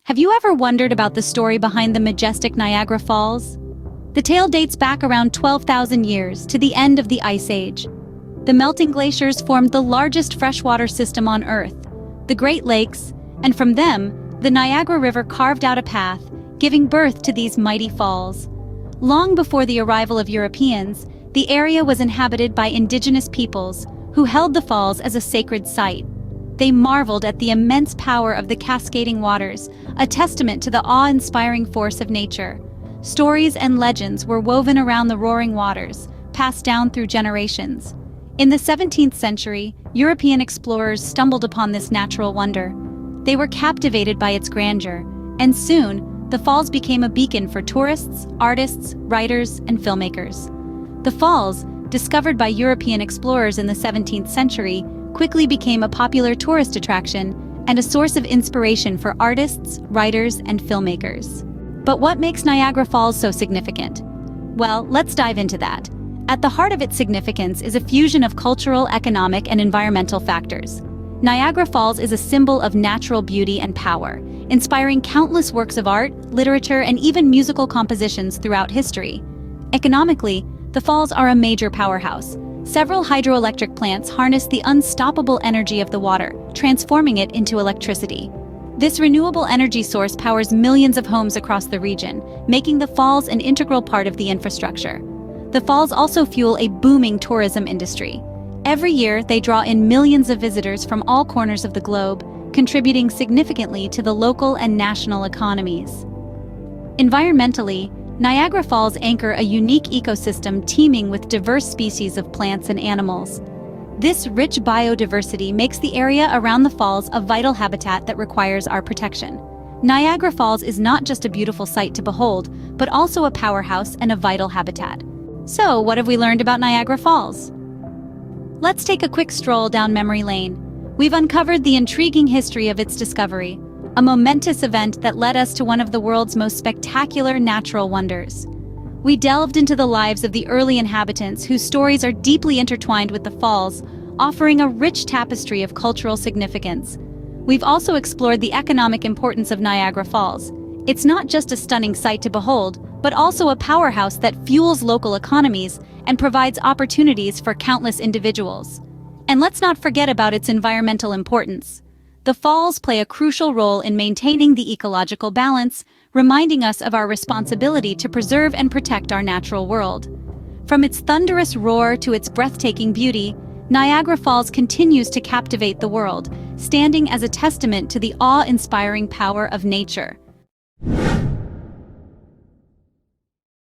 Have you ever wondered about the story behind the majestic Niagara Falls? The tale dates back around 12,000 years to the end of the Ice Age. The melting glaciers formed the largest freshwater system on Earth, the Great Lakes, and from them, the Niagara River carved out a path, giving birth to these mighty falls. Long before the arrival of Europeans, the area was inhabited by indigenous peoples who held the falls as a sacred site. They marveled at the immense power of the cascading waters, a testament to the awe-inspiring force of nature. Stories and legends were woven around the roaring waters, passed down through generations. In the 17th century, European explorers stumbled upon this natural wonder. They were captivated by its grandeur, and soon, the falls became a beacon for tourists, artists, writers, and filmmakers. The falls, discovered by European explorers in the 17th century, quickly became a popular tourist attraction and a source of inspiration for artists, writers, and filmmakers. But what makes Niagara Falls so significant? Well, let's dive into that. At the heart of its significance is a fusion of cultural, economic, and environmental factors. Niagara Falls is a symbol of natural beauty and power, inspiring countless works of art, literature, and even musical compositions throughout history. Economically, the falls are a major powerhouse. Several hydroelectric plants harness the unstoppable energy of the water, transforming it into electricity. This renewable energy source powers millions of homes across the region, making the falls an integral part of the infrastructure. The falls also fuel a booming tourism industry. Every year, they draw in millions of visitors from all corners of the globe, contributing significantly to the local and national economies. Environmentally, Niagara Falls anchor a unique ecosystem teeming with diverse species of plants and animals. This rich biodiversity makes the area around the falls a vital habitat that requires our protection. Niagara Falls is not just a beautiful sight to behold, but also a powerhouse and a vital habitat. So, what have we learned about Niagara Falls? Let's take a quick stroll down memory lane. We've uncovered the intriguing history of its discovery, a momentous event that led us to one of the world's most spectacular natural wonders. We delved into the lives of the early inhabitants whose stories are deeply intertwined with the falls, offering a rich tapestry of cultural significance. We've also explored the economic importance of Niagara Falls. It's not just a stunning sight to behold, but also a powerhouse that fuels local economies and provides opportunities for countless individuals. And let's not forget about its environmental importance. The falls play a crucial role in maintaining the ecological balance, reminding us of our responsibility to preserve and protect our natural world. From its thunderous roar to its breathtaking beauty, Niagara Falls continues to captivate the world, standing as a testament to the awe-inspiring power of nature.